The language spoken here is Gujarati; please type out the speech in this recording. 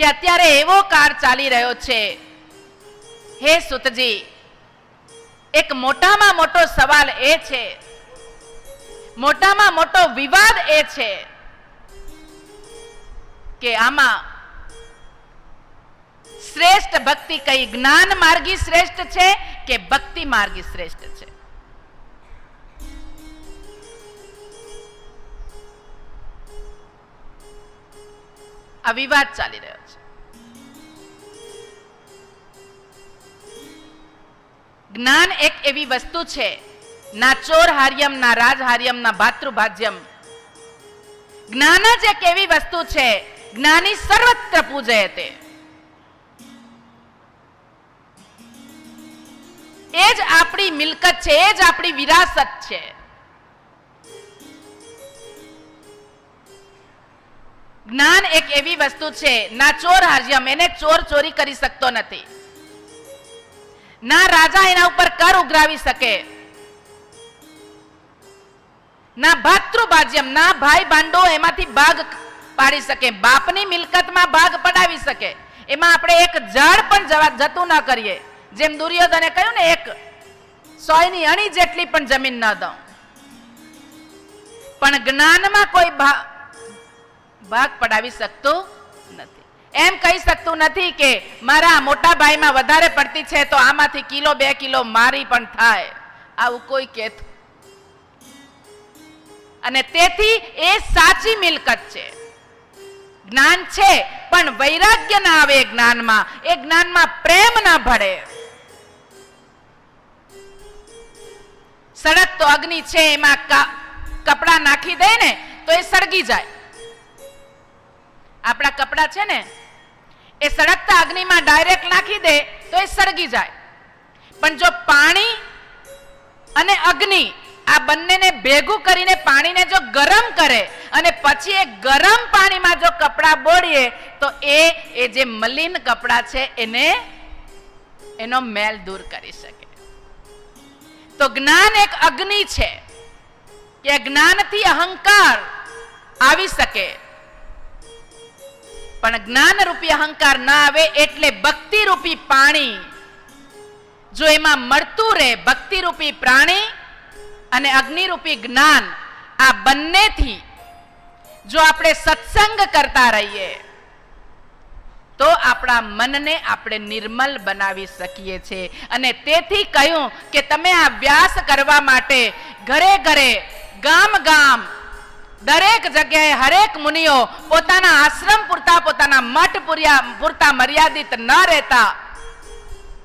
કે અત્યારે એવો કાળ ચાલી રહ્યો છે, હે સુતજી, એક મોટામાં મોટો સવાલ એ છે, મોટામાં મોટો વિવાદ એ છે કે આમાં શ્રેષ્ઠ ભક્તિ કઈ જ્ઞાન માર્ગી શ્રેષ્ઠ છે કે ભક્તિ માર્ગી શ્રેષ્ઠ છે? આ વિવાદ ચાલી રહ્યો છે. જ્ઞાન એક એવી વસ્તુ છે, ના ચોર હાર્યમ ના રાજ હાર્યમ ના ભાતૃભાજ્યમ. જ્ઞાન જ એક એવી વસ્તુ છે, જ્ઞાની સર્વત્ર પૂજયતે. એ જ આપણી મિલકત છે, એ જ આપણી વિરાસત છે. જ્ઞાન એક એવી વસ્તુ છે, ના ચોર હાર્યમ, એને ચોર ચોરી કરી શકતો નથી, ના રાજા એના ઉપર કર ઉઘરાવી શકે, ના ભાતૃભાજ્યમ, ના ભાઈ ભાંડો એમાંથી ભાગ પાડી શકે, બાપની મિલકતમાં ભાગ પડાવી શકે. એમાં આપણે એક જળ પણ જતું ના કરીએ. જેમ દુર્યોધને કહ્યું ને, એક સોયની અણી જેટલી પણ જમીન ન દઉં. પણ જ્ઞાનમાં કોઈ ભાગ પડાવી શકતું નથી. એમ કહી શકતું નથી કે મારા મોટા ભાઈમાં વધારે પડતી છે તો આમાંથી કિલો 2 કિલો મારી પણ થાય, આવું કોઈ કહેતું. અને તેથી એ સાચી મિલકત છે. જ્ઞાન છે પણ વૈરાગ્ય ના આવે જ્ઞાનમાં, એ જ્ઞાનમાં પ્રેમ ના ભળે. સળગ તો અગ્નિ છે, એમાં કપડા નાખી દે ને તો એ સળગી જાય. આપણા કપડા છે ને, એ સળગતા અગ્નિમાં ડાયરેક્ટ નાખી દે તો એ સળગી જાય. પણ જો પાણી અને અગ્નિ આ બંનેને ભેગું કરીને પાણીને જો ગરમ કરે અને પછી એ ગરમ પાણીમાં જો કપડા બોળીએ તો એ જે મલિન કપડા છે એનો મેલ દૂર કરી શકે. તો જ્ઞાન એક અગ્નિ છે કે જ્ઞાનથી અહંકાર આવી શકે, પણ જ્ઞાન રૂપી અહંકાર ના આવે એટલે ભક્તિ રૂપી પાણી જો એમાં મળતું રહે, ભક્તિ રૂપી પ્રાણી અને અગ્નિરૂપી જ્ઞાન, આ બંનેથી જો આપણે સત્સંગ કરતા રહીએ તો આપણા મનને આપણે નિર્મલ બનાવી શકીએ છીએ. અને તેથી કહ્યું કે તમે આ અભ્યાસ કરવા માટે ઘરે ઘરે, ગામ ગામ, દરેક જગ્યાએ હરેક મુનિઓ પોતાના આશ્રમ પૂરતા, પોતાના મઠ પૂરતા મર્યાદિત ન રહેતા